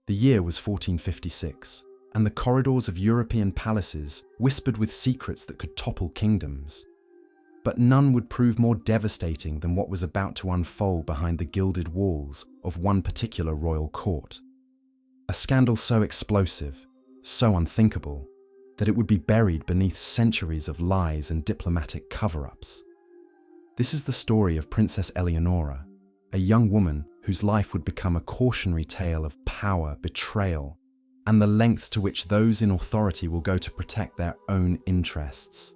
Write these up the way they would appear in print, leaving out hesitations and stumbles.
The year was 1456, and the corridors of European palaces whispered with secrets that could topple kingdoms. But none would prove more devastating than what was about to unfold behind the gilded walls of one particular royal court. A scandal so explosive, so unthinkable, that it would be buried beneath centuries of lies and diplomatic cover-ups. This is the story of Princess Eleonora, a young woman whose life would become a cautionary tale of power, betrayal, and the lengths to which those in authority will go to protect their own interests.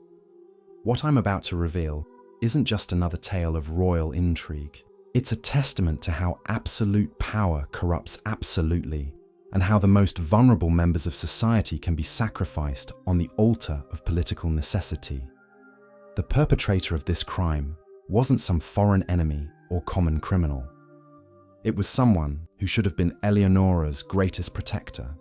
What I'm about to reveal isn't just another tale of royal intrigue. It's a testament to how absolute power corrupts absolutely, and how the most vulnerable members of society can be sacrificed on the altar of political necessity. The perpetrator of this crime wasn't some foreign enemy or common criminal. It was someone who should have been Eleonora's greatest protector,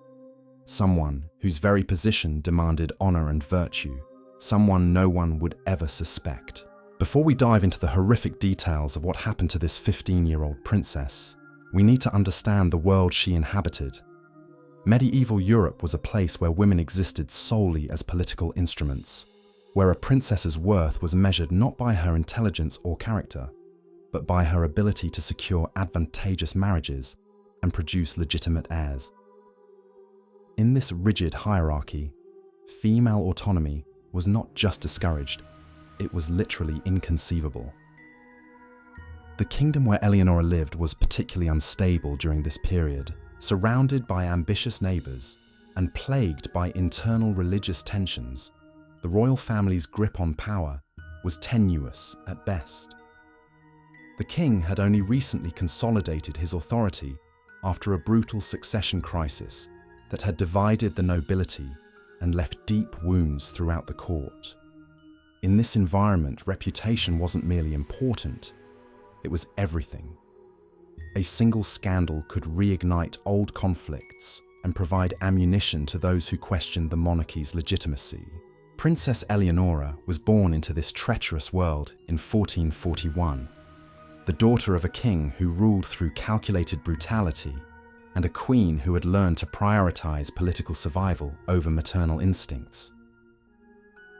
someone whose very position demanded honor and virtue, someone no one would ever suspect. Before we dive into the horrific details of what happened to this 15-year-old princess, we need to understand the world she inhabited. Medieval Europe was a place where women existed solely as political instruments, where a princess's worth was measured not by her intelligence or character, but by her ability to secure advantageous marriages and produce legitimate heirs. In this rigid hierarchy, female autonomy was not just discouraged, it was literally inconceivable. The kingdom where Eleonora lived was particularly unstable during this period, surrounded by ambitious neighbors and plagued by internal religious tensions. The royal family's grip on power was tenuous at best. The king had only recently consolidated his authority after a brutal succession crisis that had divided the nobility and left deep wounds throughout the court. In this environment, reputation wasn't merely important, it was everything. A single scandal could reignite old conflicts and provide ammunition to those who questioned the monarchy's legitimacy. Princess Eleonora was born into this treacherous world in 1441, the daughter of a king who ruled through calculated brutality and a queen who had learned to prioritize political survival over maternal instincts.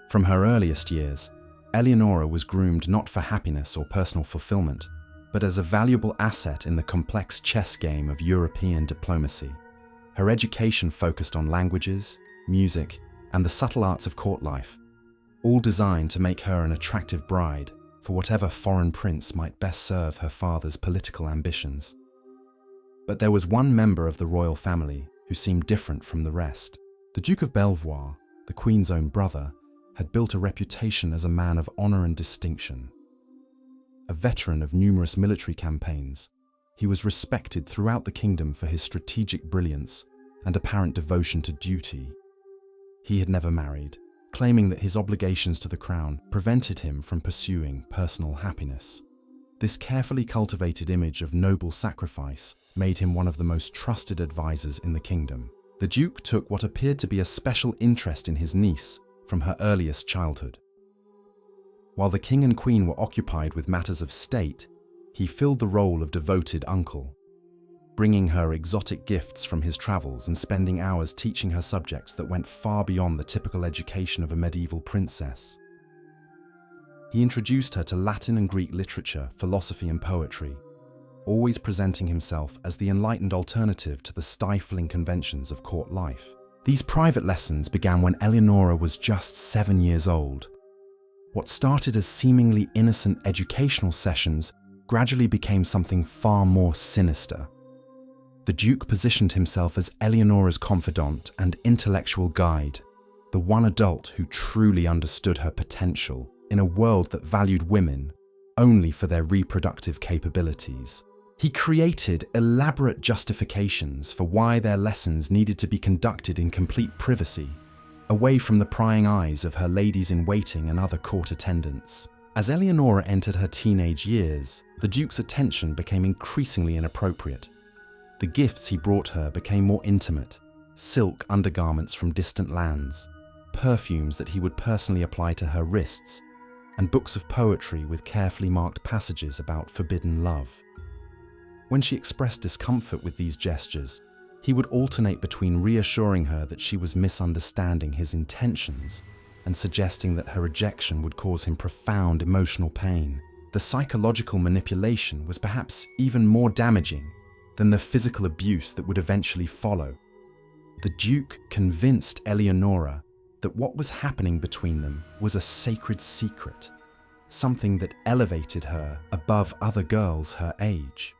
From her earliest years, Eleonora was groomed not for happiness or personal fulfillment, but as a valuable asset in the complex chess game of European diplomacy. Her education focused on languages, music, and the subtle arts of court life, all designed to make her an attractive bride for whatever foreign prince might best serve her father's political ambitions. But there was one member of the royal family who seemed different from the rest. The Duke of Belvoir, the Queen's own brother, had built a reputation as a man of honor and distinction. A veteran of numerous military campaigns, he was respected throughout the kingdom for his strategic brilliance and apparent devotion to duty. He had never married, claiming that his obligations to the crown prevented him from pursuing personal happiness. This carefully cultivated image of noble sacrifice made him one of the most trusted advisors in the kingdom. The Duke took what appeared to be a special interest in his niece from her earliest childhood. While the king and queen were occupied with matters of state, he filled the role of devoted uncle, bringing her exotic gifts from his travels and spending hours teaching her subjects that went far beyond the typical education of a medieval princess. He introduced her to Latin and Greek literature, philosophy and poetry, always presenting himself as the enlightened alternative to the stifling conventions of court life. These private lessons began when Eleonora was just 7 years old. What started as seemingly innocent educational sessions gradually became something far more sinister. The Duke positioned himself as Eleonora's confidant and intellectual guide, the one adult who truly understood her potential in a world that valued women only for their reproductive capabilities. He created elaborate justifications for why their lessons needed to be conducted in complete privacy, away from the prying eyes of her ladies-in-waiting and other court attendants. As Eleonora entered her teenage years, the Duke's attention became increasingly inappropriate. The gifts he brought her became more intimate, silk undergarments from distant lands, perfumes that he would personally apply to her wrists, and books of poetry with carefully marked passages about forbidden love. When she expressed discomfort with these gestures, He would alternate between reassuring her that she was misunderstanding his intentions and suggesting that her rejection would cause him profound emotional pain. The psychological manipulation was perhaps even more damaging than the physical abuse that would eventually follow. The Duke convinced Eleonora that what was happening between them was a sacred secret, something that elevated her above other girls her age.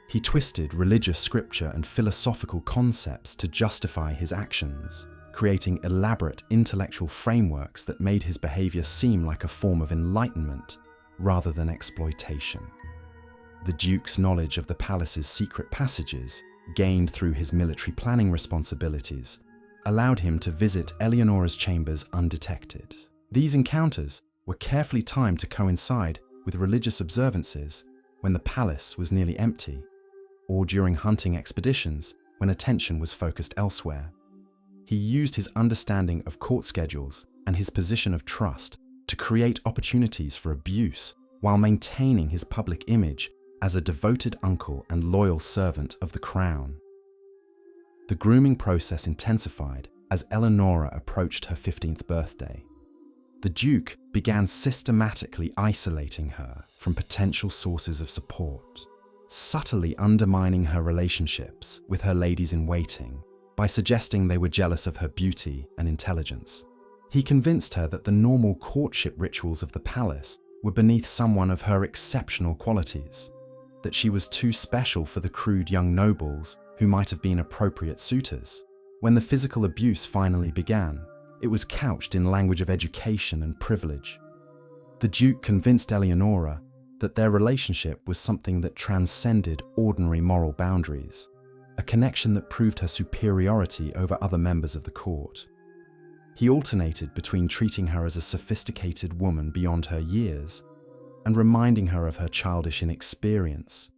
He twisted religious scripture and philosophical concepts to justify his actions, creating elaborate intellectual frameworks that made his behavior seem like a form of enlightenment rather than exploitation. The Duke's knowledge of the palace's secret passages, gained through his military planning responsibilities, allowed him to visit Eleonora's chambers undetected. These encounters were carefully timed to coincide with religious observances when the palace was nearly empty, or during hunting expeditions when attention was focused elsewhere. He used his understanding of court schedules and his position of trust to create opportunities for abuse while maintaining his public image as a devoted uncle and loyal servant of the crown. The grooming process intensified as Eleonora approached her 15th birthday. The Duke began systematically isolating her from potential sources of support, subtly undermining her relationships with her ladies-in-waiting by suggesting they were jealous of her beauty and intelligence. He convinced her that the normal courtship rituals of the palace were beneath someone of her exceptional qualities, that she was too special for the crude young nobles who might have been appropriate suitors. When the physical abuse finally began, it was couched in language of education and privilege. The Duke convinced Eleonora that their relationship was something that transcended ordinary moral boundaries, a connection that proved her superiority over other members of the court. He alternated between treating her as a sophisticated woman beyond her years and reminding her of her childish inexperience,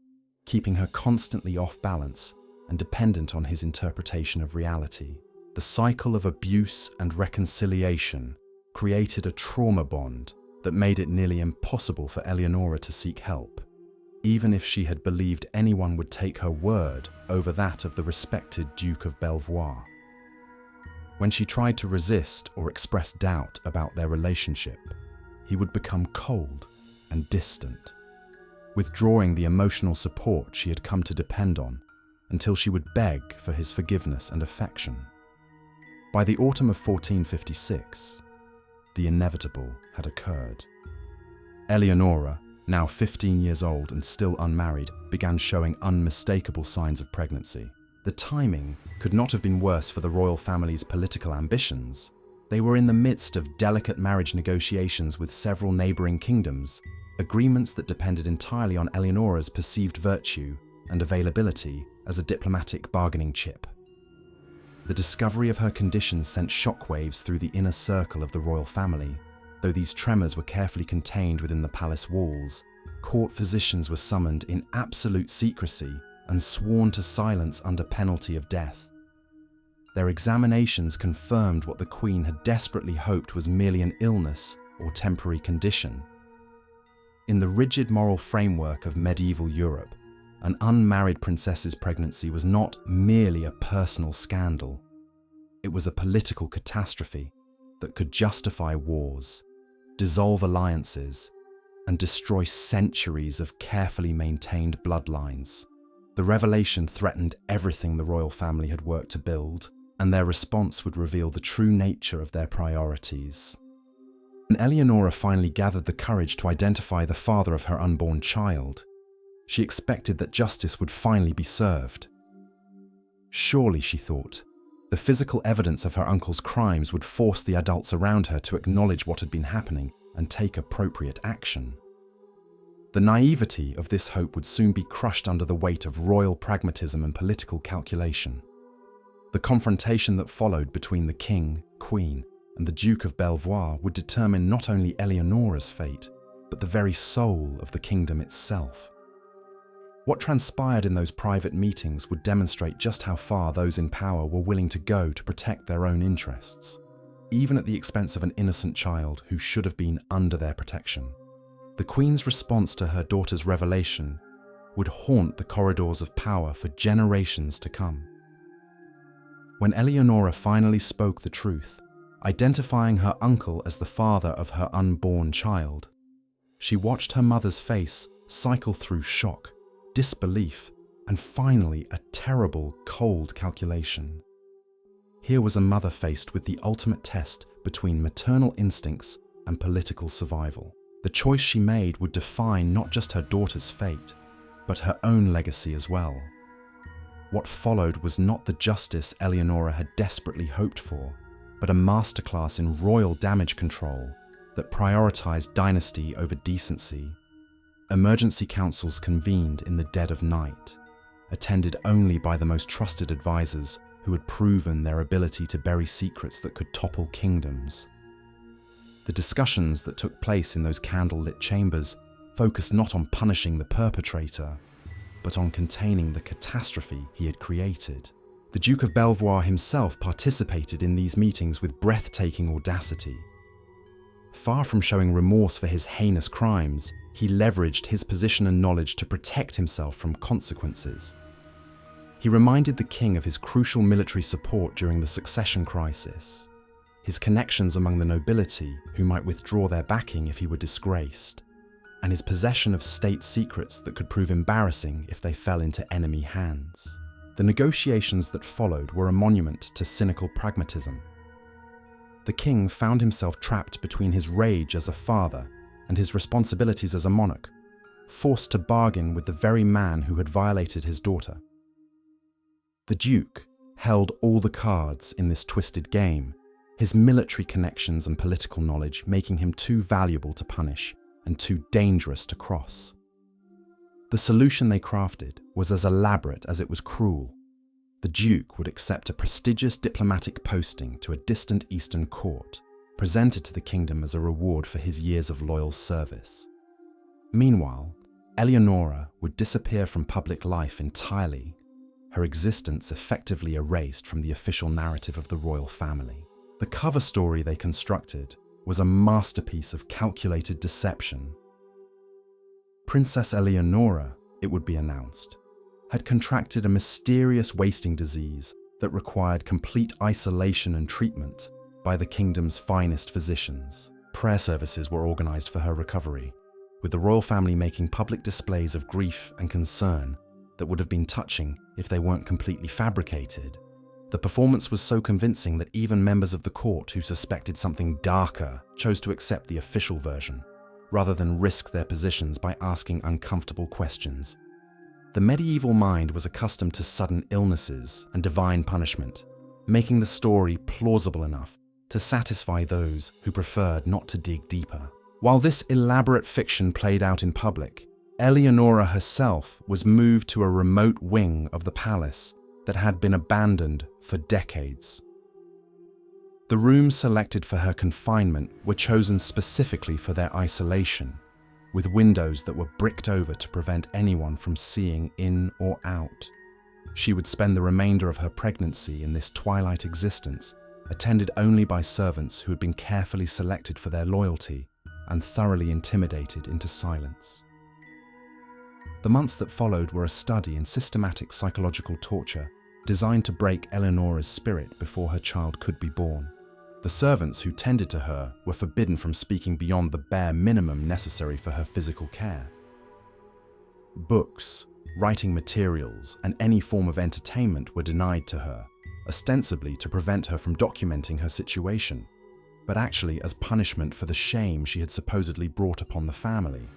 keeping her constantly off balance and dependent on his interpretation of reality. The cycle of abuse and reconciliation created a trauma bond that made it nearly impossible for Eleonora to seek help, even if she had believed anyone would take her word over that of the respected Duke of Belvoir. When she tried to resist or express doubt about their relationship, he would become cold and distant, withdrawing the emotional support she had come to depend on until she would beg for his forgiveness and affection. By the autumn of 1456, the inevitable had occurred. Eleonora, now 15 years old and still unmarried, began showing unmistakable signs of pregnancy. The timing could not have been worse for the royal family's political ambitions. They were in the midst of delicate marriage negotiations with several neighboring kingdoms, agreements that depended entirely on Eleonora's perceived virtue and availability as a diplomatic bargaining chip. The discovery of her condition sent shockwaves through the inner circle of the royal family. Though these tremors were carefully contained within the palace walls, court physicians were summoned in absolute secrecy and sworn to silence under penalty of death. Their examinations confirmed what the Queen had desperately hoped was merely an illness or temporary condition. In the rigid moral framework of medieval Europe, an unmarried princess's pregnancy was not merely a personal scandal. It was a political catastrophe that could justify wars, dissolve alliances, and destroy centuries of carefully maintained bloodlines. The revelation threatened everything the royal family had worked to build, and their response would reveal the true nature of their priorities. When Eleonora finally gathered the courage to identify the father of her unborn child, she expected that justice would finally be served. Surely, she thought, the physical evidence of her uncle's crimes would force the adults around her to acknowledge what had been happening and take appropriate action. The naivety of this hope would soon be crushed under the weight of royal pragmatism and political calculation. The confrontation that followed between the king, queen, and the Duke of Belvoir would determine not only Eleonora's fate, but the very soul of the kingdom itself. What transpired in those private meetings would demonstrate just how far those in power were willing to go to protect their own interests, even at the expense of an innocent child who should have been under their protection. The Queen's response to her daughter's revelation would haunt the corridors of power for generations to come. When Eleonora finally spoke the truth, identifying her uncle as the father of her unborn child, she watched her mother's face cycle through shock, disbelief, and finally a terrible, cold calculation. Here was a mother faced with the ultimate test between maternal instincts and political survival. The choice she made would define not just her daughter's fate, but her own legacy as well. What followed was not the justice Eleonora had desperately hoped for, but a masterclass in royal damage control that prioritized dynasty over decency. Emergency councils convened in the dead of night, attended only by the most trusted advisors who had proven their ability to bury secrets that could topple kingdoms. The discussions that took place in those candle-lit chambers focused not on punishing the perpetrator, but on containing the catastrophe he had created. The Duke of Belvoir himself participated in these meetings with breathtaking audacity. Far from showing remorse for his heinous crimes, he leveraged his position and knowledge to protect himself from consequences. He reminded the king of his crucial military support during the succession crisis, his connections among the nobility who might withdraw their backing if he were disgraced, and his possession of state secrets that could prove embarrassing if they fell into enemy hands. The negotiations that followed were a monument to cynical pragmatism. The king found himself trapped between his rage as a father and his responsibilities as a monarch, forced to bargain with the very man who had violated his daughter. The Duke held all the cards in this twisted game, his military connections and political knowledge making him too valuable to punish and too dangerous to cross. The solution they crafted was as elaborate as it was cruel. The Duke would accept a prestigious diplomatic posting to a distant eastern court, presented to the kingdom as a reward for his years of loyal service. Meanwhile, Eleonora would disappear from public life entirely, her existence effectively erased from the official narrative of the royal family. The cover story they constructed was a masterpiece of calculated deception. Princess Eleonora, it would be announced, had contracted a mysterious wasting disease that required complete isolation and treatment by the kingdom's finest physicians. Prayer services were organized for her recovery, with the royal family making public displays of grief and concern that would have been touching if they weren't completely fabricated. The performance was so convincing that even members of the court who suspected something darker chose to accept the official version, rather than risk their positions by asking uncomfortable questions. The medieval mind was accustomed to sudden illnesses and divine punishment, making the story plausible enough to satisfy those who preferred not to dig deeper. While this elaborate fiction played out in public, Eleonora herself was moved to a remote wing of the palace that had been abandoned for decades. The rooms selected for her confinement were chosen specifically for their isolation, with windows that were bricked over to prevent anyone from seeing in or out. She would spend the remainder of her pregnancy in this twilight existence, attended only by servants who had been carefully selected for their loyalty and thoroughly intimidated into silence. The months that followed were a study in systematic psychological torture designed to break Eleonora's spirit before her child could be born. The servants who tended to her were forbidden from speaking beyond the bare minimum necessary for her physical care. Books, writing materials, and any form of entertainment were denied to her, ostensibly to prevent her from documenting her situation, but actually as punishment for the shame she had supposedly brought upon the family.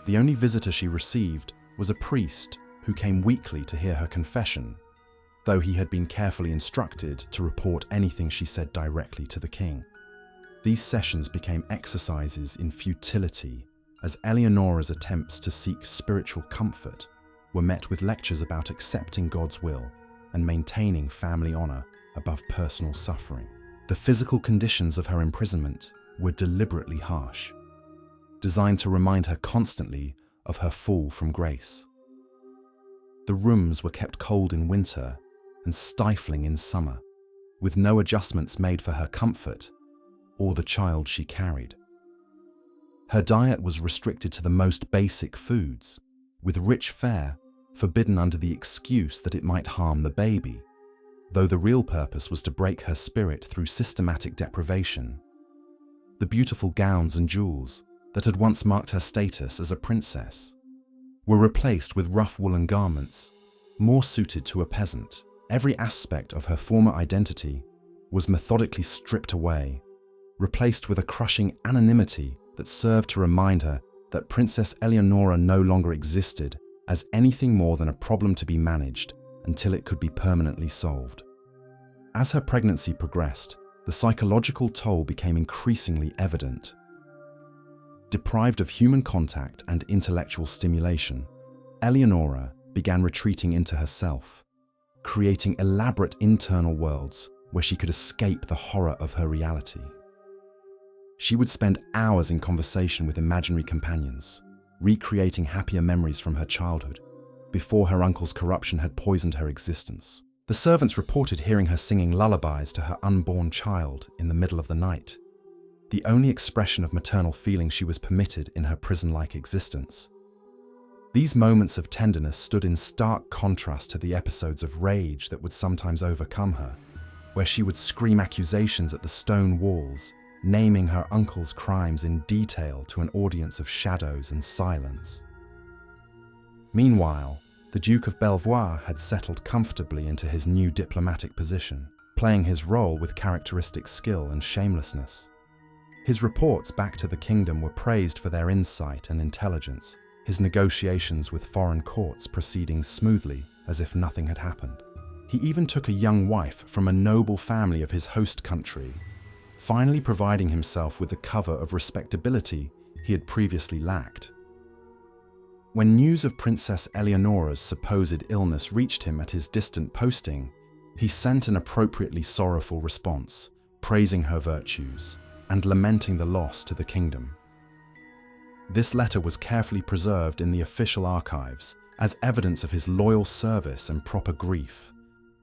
The only visitor she received was a priest who came weekly to hear her confession, though he had been carefully instructed to report anything she said directly to the king. These sessions became exercises in futility, as Eleonora's attempts to seek spiritual comfort were met with lectures about accepting God's will and maintaining family honor above personal suffering. The physical conditions of her imprisonment were deliberately harsh, designed to remind her constantly of her fall from grace. The rooms were kept cold in winter and stifling in summer, with no adjustments made for her comfort or the child she carried. Her diet was restricted to the most basic foods, with rich fare forbidden under the excuse that it might harm the baby. though the real purpose was to break her spirit through systematic deprivation. The beautiful gowns and jewels that had once marked her status as a princess were replaced with rough woolen garments, more suited to a peasant. Every aspect of her former identity was methodically stripped away, replaced with a crushing anonymity that served to remind her that Princess Eleonora no longer existed as anything more than a problem to be managed until it could be permanently solved. As her pregnancy progressed, the psychological toll became increasingly evident. Deprived of human contact and intellectual stimulation, Eleonora began retreating into herself, creating elaborate internal worlds where she could escape the horror of her reality. She would spend hours in conversation with imaginary companions, recreating happier memories from her childhood, before her uncle's corruption had poisoned her existence. The servants reported hearing her singing lullabies to her unborn child in the middle of the night, the only expression of maternal feeling she was permitted in her prison-like existence. These moments of tenderness stood in stark contrast to the episodes of rage that would sometimes overcome her, where she would scream accusations at the stone walls, naming her uncle's crimes in detail to an audience of shadows and silence. Meanwhile, the Duke of Belvoir had settled comfortably into his new diplomatic position, playing his role with characteristic skill and shamelessness. His reports back to the kingdom were praised for their insight and intelligence, his negotiations with foreign courts proceeding smoothly as if nothing had happened. He even took a young wife from a noble family of his host country, finally providing himself with the cover of respectability he had previously lacked. When news of Princess Eleonora's supposed illness reached him at his distant posting, he sent an appropriately sorrowful response, praising her virtues and lamenting the loss to the kingdom. This letter was carefully preserved in the official archives as evidence of his loyal service and proper grief,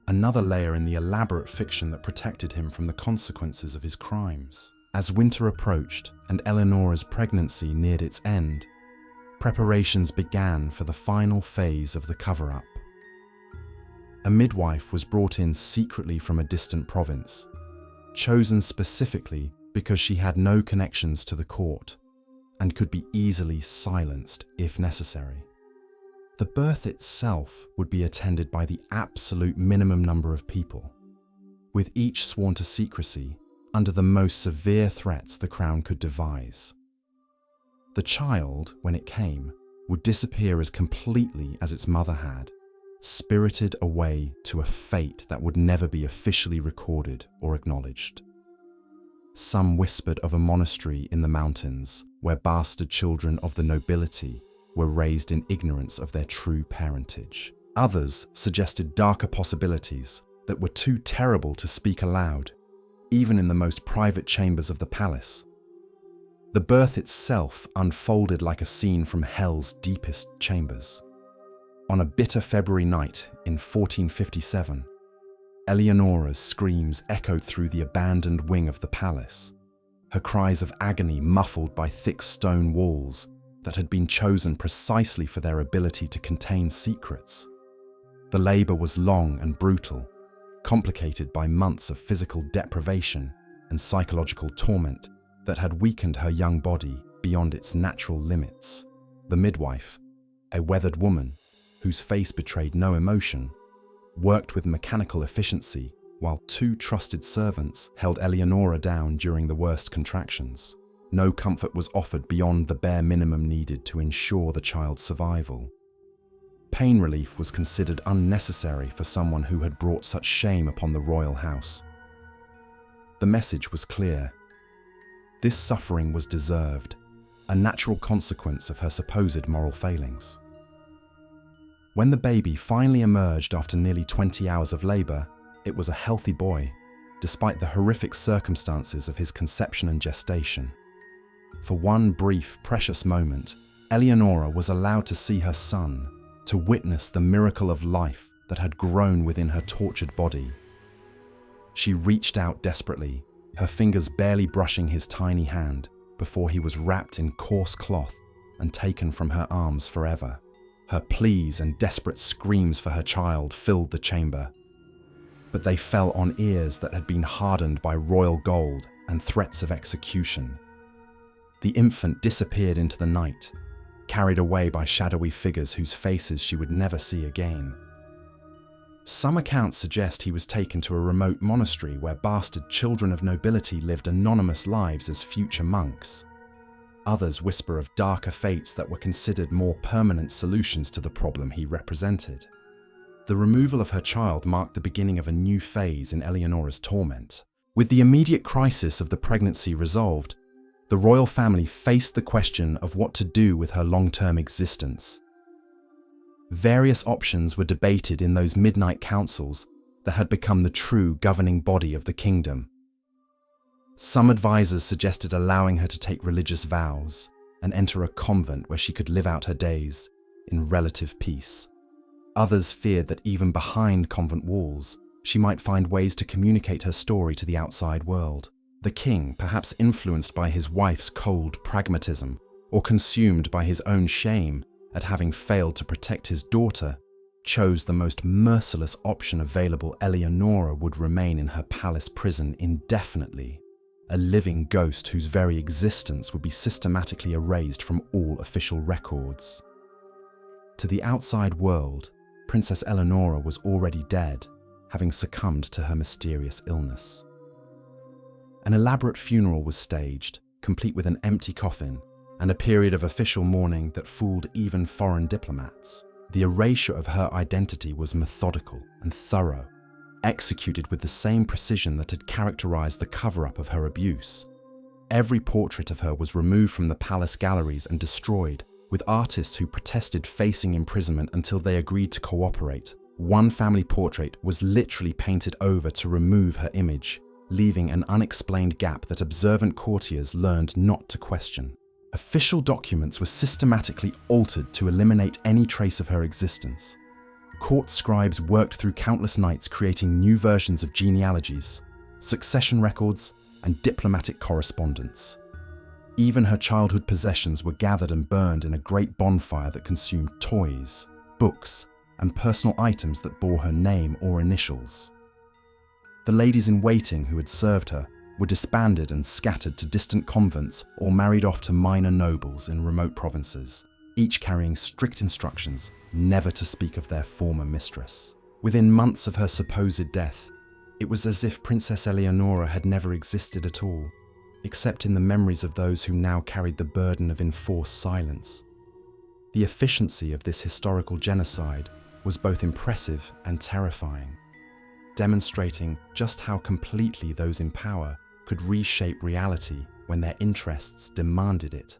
another layer in the elaborate fiction that protected him from the consequences of his crimes. As winter approached and Eleonora's pregnancy neared its end, preparations began for the final phase of the cover-up. A midwife was brought in secretly from a distant province, chosen specifically because she had no connections to the court and could be easily silenced if necessary. The birth itself would be attended by the absolute minimum number of people, with each sworn to secrecy under the most severe threats the crown could devise. The child, when it came, would disappear as completely as its mother had, spirited away to a fate that would never be officially recorded or acknowledged. Some whispered of a monastery in the mountains where bastard children of the nobility were raised in ignorance of their true parentage. Others suggested darker possibilities that were too terrible to speak aloud, even in the most private chambers of the palace. The birth itself unfolded like a scene from hell's deepest chambers. On a bitter February night in 1457, Eleonora's screams echoed through the abandoned wing of the palace, her cries of agony muffled by thick stone walls that had been chosen precisely for their ability to contain secrets. The labor was long and brutal, complicated by months of physical deprivation and psychological torment that had weakened her young body beyond its natural limits. The midwife, a weathered woman whose face betrayed no emotion, worked with mechanical efficiency while two trusted servants held Eleonora down during the worst contractions. No comfort was offered beyond the bare minimum needed to ensure the child's survival. Pain relief was considered unnecessary for someone who had brought such shame upon the royal house. The message was clear. This suffering was deserved, a natural consequence of her supposed moral failings. When the baby finally emerged after nearly 20 hours of labor, it was a healthy boy, despite the horrific circumstances of his conception and gestation. For one brief, precious moment, Eleonora was allowed to see her son, to witness the miracle of life that had grown within her tortured body. She reached out desperately, her fingers barely brushing his tiny hand, before he was wrapped in coarse cloth and taken from her arms forever. Her pleas and desperate screams for her child filled the chamber. but they fell on ears that had been hardened by royal gold and threats of execution. The infant disappeared into the night, carried away by shadowy figures whose faces she would never see again. Some accounts suggest he was taken to a remote monastery where bastard children of nobility lived anonymous lives as future monks. Others whisper of darker fates that were considered more permanent solutions to the problem he represented. The removal of her child marked the beginning of a new phase in Eleonora's torment. With the immediate crisis of the pregnancy resolved, the royal family faced the question of what to do with her long-term existence. Various options were debated in those midnight councils that had become the true governing body of the kingdom. Some advisors suggested allowing her to take religious vows and enter a convent where she could live out her days in relative peace. Others feared that even behind convent walls, she might find ways to communicate her story to the outside world. The king, perhaps influenced by his wife's cold pragmatism or consumed by his own shame at having failed to protect his daughter, chose the most merciless option available. Eleonora would remain in her palace prison indefinitely, a living ghost whose very existence would be systematically erased from all official records. To the outside world, Princess Eleonora was already dead, having succumbed to her mysterious illness. An elaborate funeral was staged, complete with an empty coffin, and a period of official mourning that fooled even foreign diplomats. The erasure of her identity was methodical and thorough, executed with the same precision that had characterized the cover-up of her abuse. Every portrait of her was removed from the palace galleries and destroyed, with artists who protested facing imprisonment until they agreed to cooperate. One family portrait was literally painted over to remove her image, leaving an unexplained gap that observant courtiers learned not to question. Official documents were systematically altered to eliminate any trace of her existence. Court scribes worked through countless nights creating new versions of genealogies, succession records, and diplomatic correspondence. Even her childhood possessions were gathered and burned in a great bonfire that consumed toys, books, and personal items that bore her name or initials. The ladies-in-waiting who had served her were disbanded and scattered to distant convents or married off to minor nobles in remote provinces, each carrying strict instructions never to speak of their former mistress. Within months of her supposed death, it was as if Princess Eleonora had never existed at all, except in the memories of those who now carried the burden of enforced silence. The efficiency of this historical genocide was both impressive and terrifying, demonstrating just how completely those in power could reshape reality when their interests demanded it.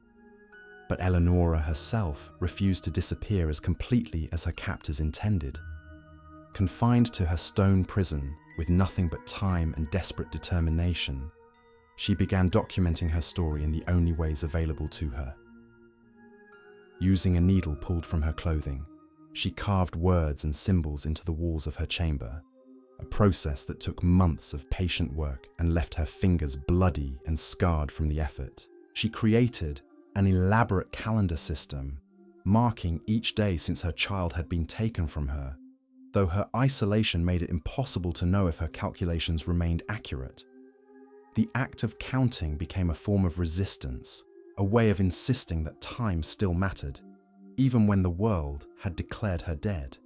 But Eleonora herself refused to disappear as completely as her captors intended. Confined to her stone prison with nothing but time and desperate determination, she began documenting her story in the only ways available to her. Using a needle pulled from her clothing, she carved words and symbols into the walls of her chamber, a process that took months of patient work and left her fingers bloody and scarred from the effort. She created an elaborate calendar system, marking each day since her child had been taken from her, though her isolation made it impossible to know if her calculations remained accurate. The act of counting became a form of resistance, a way of insisting that time still mattered, even when the world had declared her dead.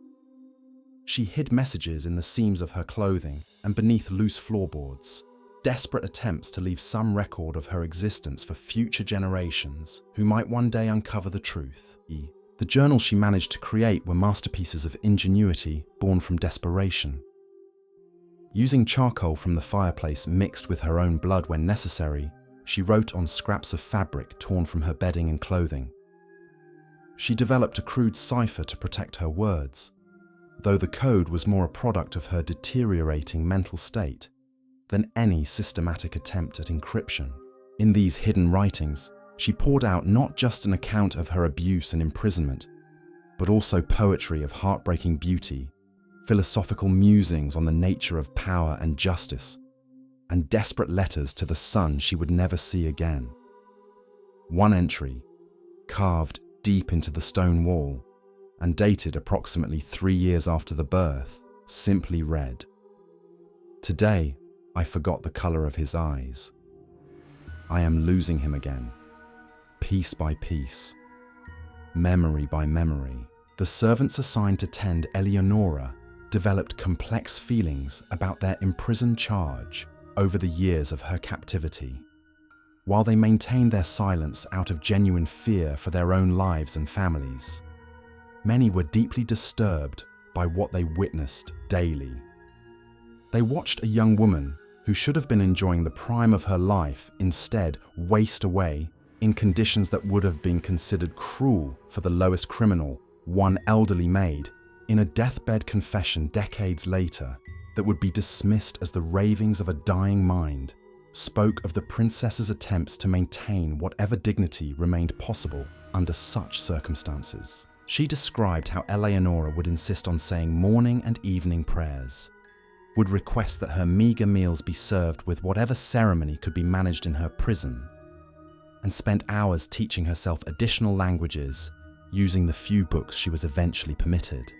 She hid messages in the seams of her clothing and beneath loose floorboards, desperate attempts to leave some record of her existence for future generations who might one day uncover the truth. The journals she managed to create were masterpieces of ingenuity born from desperation. Using charcoal from the fireplace mixed with her own blood when necessary, she wrote on scraps of fabric torn from her bedding and clothing. She developed a crude cipher to protect her words, though the code was more a product of her deteriorating mental state than any systematic attempt at encryption. In these hidden writings, she poured out not just an account of her abuse and imprisonment, but also poetry of heartbreaking beauty, philosophical musings on the nature of power and justice, and desperate letters to the son she would never see again. One entry, carved deep into the stone wall, and dated approximately 3 years after the birth, simply read, Today, I forgot the color of his eyes. I am losing him again, piece by piece, memory by memory. The servants assigned to tend Eleonora developed complex feelings about their imprisoned charge over the years of her captivity. While they maintained their silence out of genuine fear for their own lives and families, many were deeply disturbed by what they witnessed daily. They watched a young woman who should have been enjoying the prime of her life instead waste away in conditions that would have been considered cruel for the lowest criminal, one elderly maid, in a deathbed confession decades later that would be dismissed as the ravings of a dying mind, spoke of the princess's attempts to maintain whatever dignity remained possible under such circumstances. She described how Eleonora would insist on saying morning and evening prayers, would request that her meager meals be served with whatever ceremony could be managed in her prison, and spent hours teaching herself additional languages using the few books she was eventually permitted.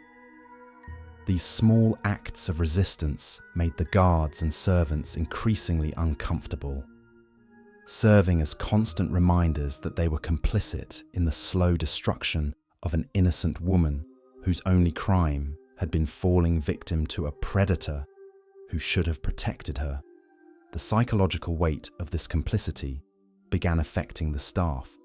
These small acts of resistance made the guards and servants increasingly uncomfortable, serving as constant reminders that they were complicit in the slow destruction of an innocent woman whose only crime had been falling victim to a predator who should have protected her. The psychological weight of this complicity began affecting the staff,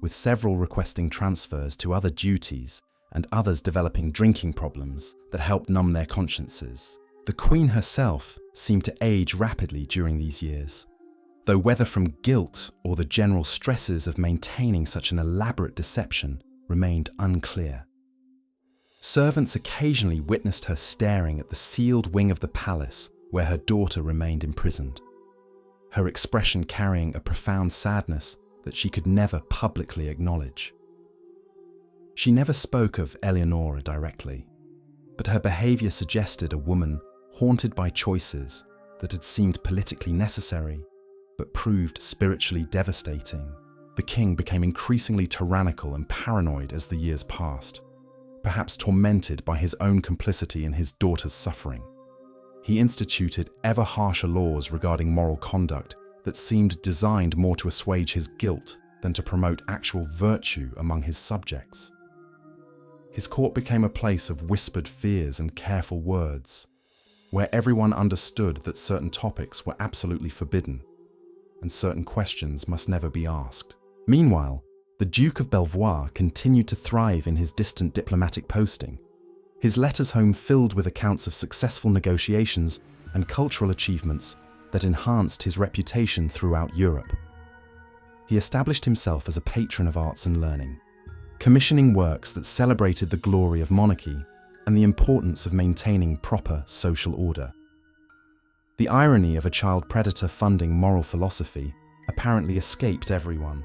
with several requesting transfers to other duties and others developing drinking problems that helped numb their consciences. The Queen herself seemed to age rapidly during these years, though whether from guilt or the general stresses of maintaining such an elaborate deception remained unclear. Servants occasionally witnessed her staring at the sealed wing of the palace where her daughter remained imprisoned, her expression carrying a profound sadness that she could never publicly acknowledge. She never spoke of Eleonora directly, but her behavior suggested a woman haunted by choices that had seemed politically necessary, but proved spiritually devastating. The king became increasingly tyrannical and paranoid as the years passed, perhaps tormented by his own complicity in his daughter's suffering. He instituted ever harsher laws regarding moral conduct that seemed designed more to assuage his guilt than to promote actual virtue among his subjects. His court became a place of whispered fears and careful words, where everyone understood that certain topics were absolutely forbidden, and certain questions must never be asked. Meanwhile, the Duke of Belvoir continued to thrive in his distant diplomatic posting, his letters home filled with accounts of successful negotiations and cultural achievements that enhanced his reputation throughout Europe. He established himself as a patron of arts and learning, commissioning works that celebrated the glory of monarchy and the importance of maintaining proper social order. The irony of a child predator funding moral philosophy apparently escaped everyone,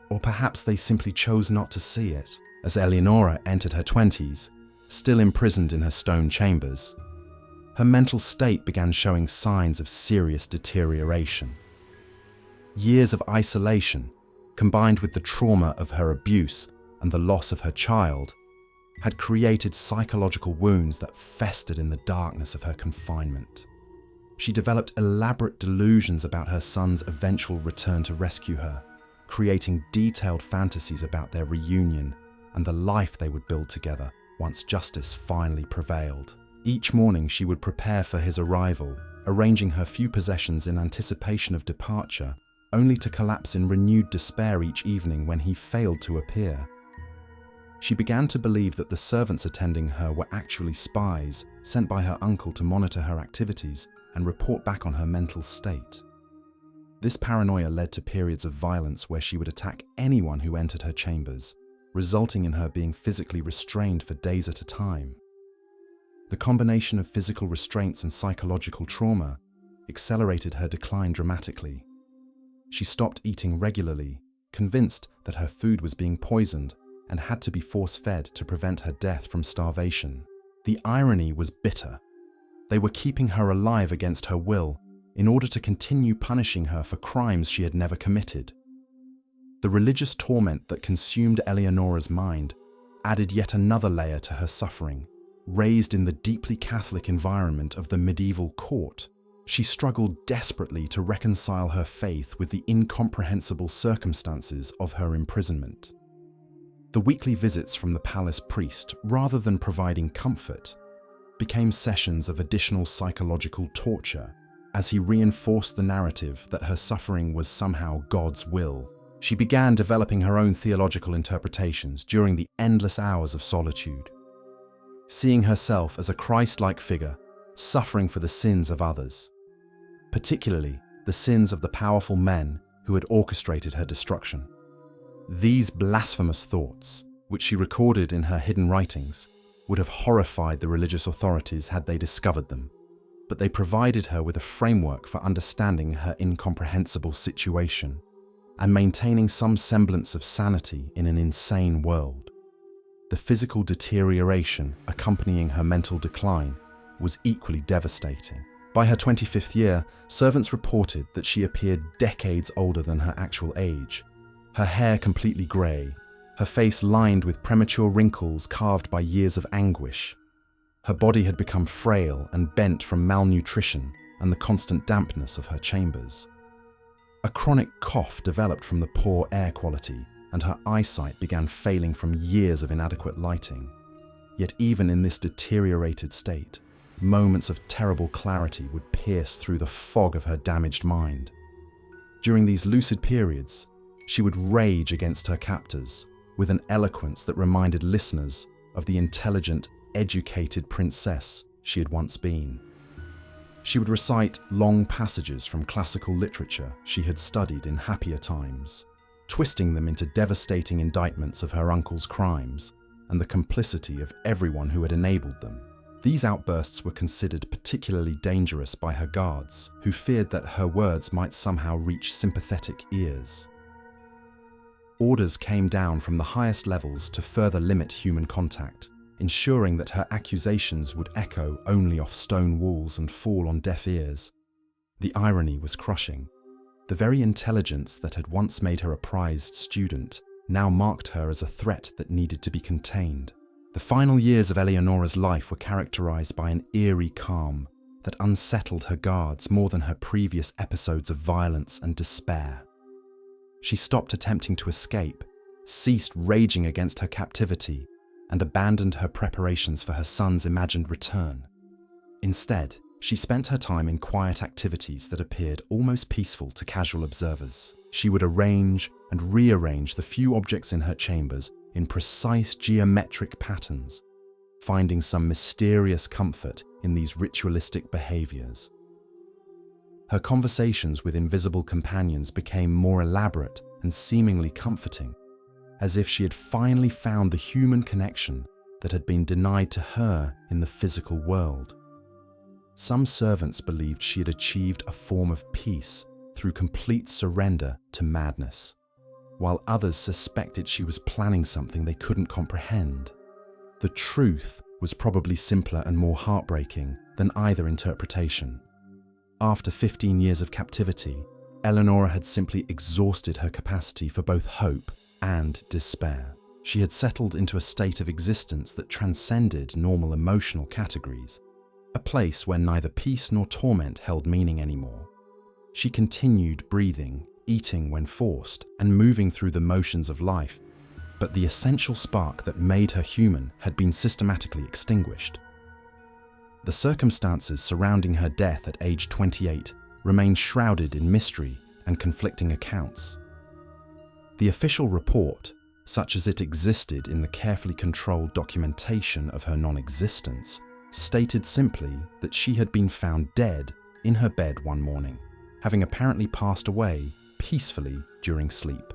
or perhaps they simply chose not to see it. As Eleonora entered her 20s, still imprisoned in her stone chambers, her mental state began showing signs of serious deterioration. Years of isolation, combined with the trauma of her abuse and the loss of her child, had created psychological wounds that festered in the darkness of her confinement. She developed elaborate delusions about her son's eventual return to rescue her, creating detailed fantasies about their reunion and the life they would build together once justice finally prevailed. Each morning she would prepare for his arrival, arranging her few possessions in anticipation of departure, only to collapse in renewed despair each evening when he failed to appear. She began to believe that the servants attending her were actually spies sent by her uncle to monitor her activities and report back on her mental state. This paranoia led to periods of violence where she would attack anyone who entered her chambers, resulting in her being physically restrained for days at a time. The combination of physical restraints and psychological trauma accelerated her decline dramatically. She stopped eating regularly, convinced that her food was being poisoned and had to be force-fed to prevent her death from starvation. The irony was bitter. They were keeping her alive against her will in order to continue punishing her for crimes she had never committed. The religious torment that consumed Eleonora's mind added yet another layer to her suffering, raised in the deeply Catholic environment of the medieval court, She struggled desperately to reconcile her faith with the incomprehensible circumstances of her imprisonment. The weekly visits from the palace priest, rather than providing comfort, became sessions of additional psychological torture as he reinforced the narrative that her suffering was somehow God's will. She began developing her own theological interpretations during the endless hours of solitude, seeing herself as a Christ-like figure suffering for the sins of others, particularly the sins of the powerful men who had orchestrated her destruction. These blasphemous thoughts, which she recorded in her hidden writings, would have horrified the religious authorities had they discovered them, but they provided her with a framework for understanding her incomprehensible situation and maintaining some semblance of sanity in an insane world. The physical deterioration accompanying her mental decline was equally devastating. By her 25th year, servants reported that she appeared decades older than her actual age, her hair completely grey, her face lined with premature wrinkles carved by years of anguish. Her body had become frail and bent from malnutrition and the constant dampness of her chambers. A chronic cough developed from the poor air quality, and her eyesight began failing from years of inadequate lighting. Yet even in this deteriorated state, moments of terrible clarity would pierce through the fog of her damaged mind. During these lucid periods, she would rage against her captors with an eloquence that reminded listeners of the intelligent, educated princess she had once been. She would recite long passages from classical literature she had studied in happier times, twisting them into devastating indictments of her uncle's crimes and the complicity of everyone who had enabled them. These outbursts were considered particularly dangerous by her guards, who feared that her words might somehow reach sympathetic ears. Orders came down from the highest levels to further limit human contact, ensuring that her accusations would echo only off stone walls and fall on deaf ears. The irony was crushing. The very intelligence that had once made her a prized student now marked her as a threat that needed to be contained. The final years of Eleonora's life were characterized by an eerie calm that unsettled her guards more than her previous episodes of violence and despair. She stopped attempting to escape, ceased raging against her captivity, and abandoned her preparations for her son's imagined return. Instead, she spent her time in quiet activities that appeared almost peaceful to casual observers. She would arrange and rearrange the few objects in her chambers in precise geometric patterns, finding some mysterious comfort in these ritualistic behaviors. Her conversations with invisible companions became more elaborate and seemingly comforting, as if she had finally found the human connection that had been denied to her in the physical world. Some servants believed she had achieved a form of peace through complete surrender to madness, while others suspected she was planning something they couldn't comprehend. The truth was probably simpler and more heartbreaking than either interpretation. After 15 years of captivity, Eleonora had simply exhausted her capacity for both hope and despair. She had settled into a state of existence that transcended normal emotional categories, a place where neither peace nor torment held meaning anymore. She continued breathing, eating when forced, and moving through the motions of life, but the essential spark that made her human had been systematically extinguished. The circumstances surrounding her death at age 28 remain shrouded in mystery and conflicting accounts. The official report, such as it existed in the carefully controlled documentation of her non-existence, stated simply that she had been found dead in her bed one morning, having apparently passed away peacefully during sleep.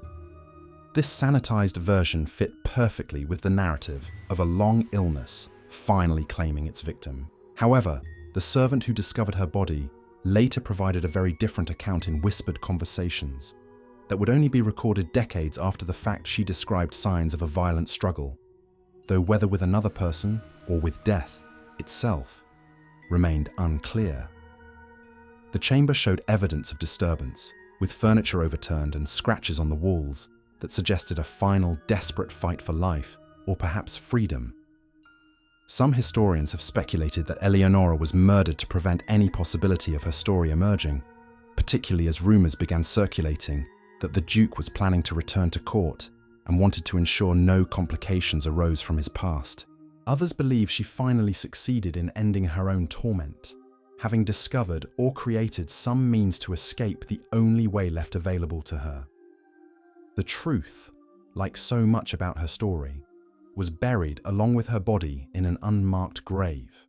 This sanitized version fit perfectly with the narrative of a long illness finally claiming its victim. However, the servant who discovered her body later provided a very different account in whispered conversations that would only be recorded decades after the fact. She described signs of a violent struggle, though whether with another person or with death itself remained unclear. The chamber showed evidence of disturbance, with furniture overturned and scratches on the walls that suggested a final desperate fight for life or perhaps freedom. Some historians have speculated that Eleonora was murdered to prevent any possibility of her story emerging, particularly as rumors began circulating that the Duke was planning to return to court and wanted to ensure no complications arose from his past. Others believe she finally succeeded in ending her own torment, having discovered or created some means to escape the only way left available to her. The truth, like so much about her story, was buried along with her body in an unmarked grave.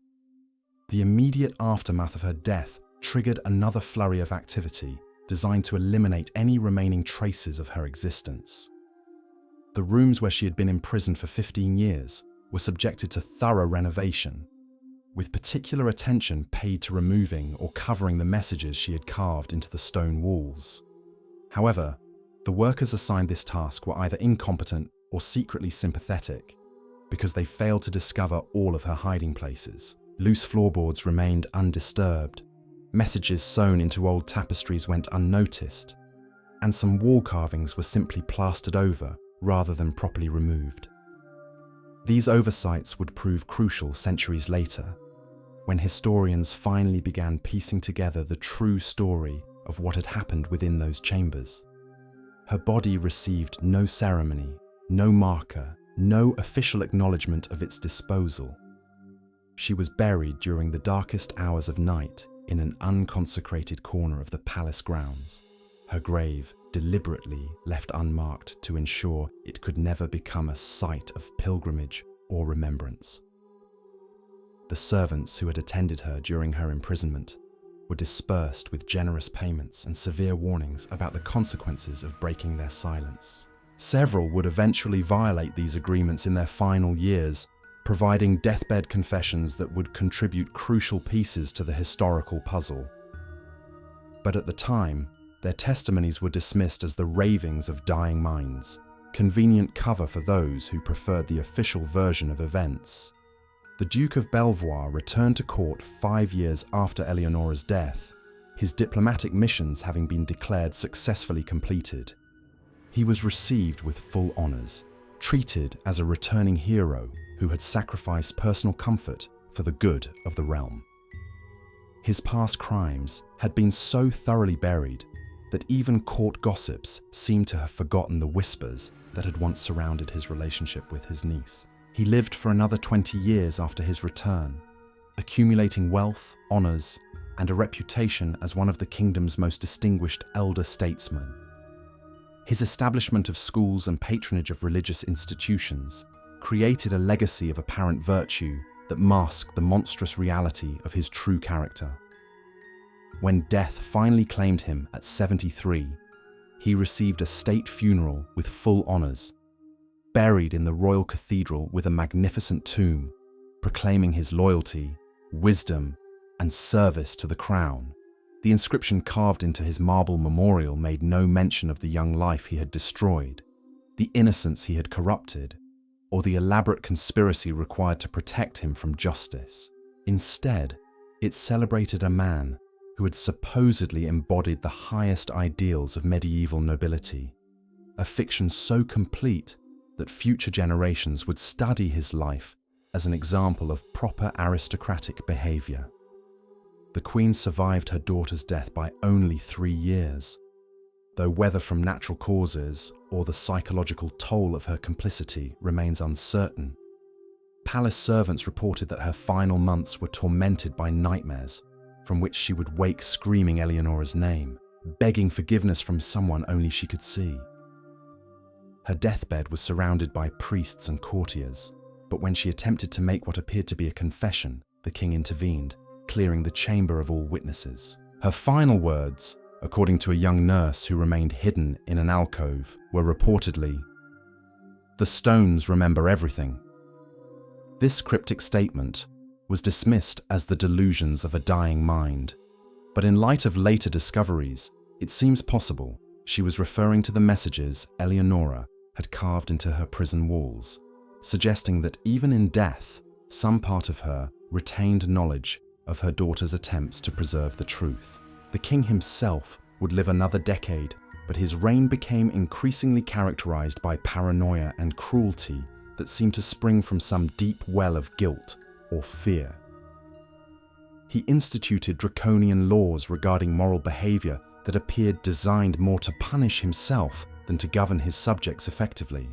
The immediate aftermath of her death triggered another flurry of activity designed to eliminate any remaining traces of her existence. The rooms where she had been imprisoned for 15 years were subjected to thorough renovation, with particular attention paid to removing or covering the messages she had carved into the stone walls. However, the workers assigned this task were either incompetent or secretly sympathetic, because they failed to discover all of her hiding places. Loose floorboards remained undisturbed, messages sewn into old tapestries went unnoticed, and some wall carvings were simply plastered over rather than properly removed. These oversights would prove crucial centuries later, when historians finally began piecing together the true story of what had happened within those chambers. Her body received no ceremony, no marker, no official acknowledgement of its disposal. She was buried during the darkest hours of night in an unconsecrated corner of the palace grounds, her grave deliberately left unmarked to ensure it could never become a site of pilgrimage or remembrance. The servants who had attended her during her imprisonment were dispersed with generous payments and severe warnings about the consequences of breaking their silence. Several would eventually violate these agreements in their final years, providing deathbed confessions that would contribute crucial pieces to the historical puzzle. But at the time, their testimonies were dismissed as the ravings of dying minds, convenient cover for those who preferred the official version of events. The Duke of Belvoir returned to court 5 years after Eleonora's death, his diplomatic missions having been declared successfully completed. He was received with full honours, treated as a returning hero who had sacrificed personal comfort for the good of the realm. His past crimes had been so thoroughly buried that even court gossips seemed to have forgotten the whispers that had once surrounded his relationship with his niece. He lived for another 20 years after his return, accumulating wealth, honours, and a reputation as one of the kingdom's most distinguished elder statesmen. His establishment of schools and patronage of religious institutions created a legacy of apparent virtue that masked the monstrous reality of his true character. When death finally claimed him at 73, he received a state funeral with full honours, buried in the royal cathedral with a magnificent tomb, proclaiming his loyalty, wisdom, and service to the crown. The inscription carved into his marble memorial made no mention of the young life he had destroyed, the innocence he had corrupted, or the elaborate conspiracy required to protect him from justice. Instead, it celebrated a man who had supposedly embodied the highest ideals of medieval nobility, a fiction so complete that future generations would study his life as an example of proper aristocratic behaviour. The Queen survived her daughter's death by only 3 years, though whether from natural causes or the psychological toll of her complicity remains uncertain. Palace servants reported that her final months were tormented by nightmares from which she would wake screaming Eleonora's name, begging forgiveness from someone only she could see. Her deathbed was surrounded by priests and courtiers, but when she attempted to make what appeared to be a confession, the king intervened, clearing the chamber of all witnesses. Her final words, according to a young nurse who remained hidden in an alcove, were reportedly, "The stones remember everything." This cryptic statement was dismissed as the delusions of a dying mind, but in light of later discoveries, it seems possible she was referring to the messages Eleonora had carved into her prison walls, suggesting that even in death, some part of her retained knowledge of her daughter's attempts to preserve the truth. The king himself would live another decade, but his reign became increasingly characterized by paranoia and cruelty that seemed to spring from some deep well of guilt or fear. He instituted draconian laws regarding moral behavior that appeared designed more to punish himself than to govern his subjects effectively.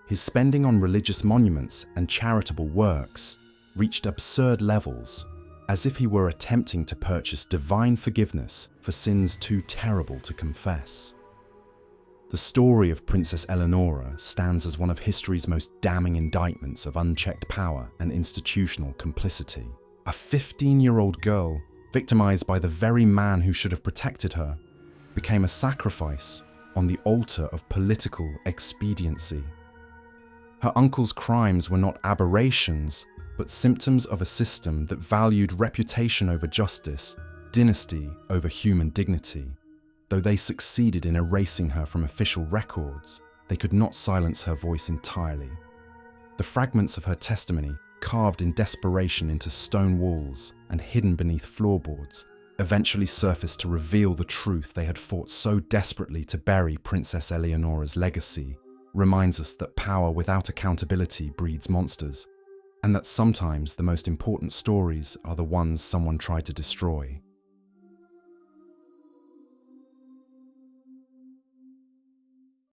His spending on religious monuments and charitable works reached absurd levels, as if he were attempting to purchase divine forgiveness for sins too terrible to confess. The story of Princess Eleonora stands as one of history's most damning indictments of unchecked power and institutional complicity. A 15-year-old girl, victimized by the very man who should have protected her, became a sacrifice on the altar of political expediency. Her uncle's crimes were not aberrations, but symptoms of a system that valued reputation over justice, dynasty over human dignity. Though they succeeded in erasing her from official records, they could not silence her voice entirely. The fragments of her testimony, carved in desperation into stone walls and hidden beneath floorboards, eventually surfaced to reveal the truth they had fought so desperately to bury. Princess Eleonora's legacy reminds us that power without accountability breeds monsters, and that sometimes the most important stories are the ones someone tried to destroy.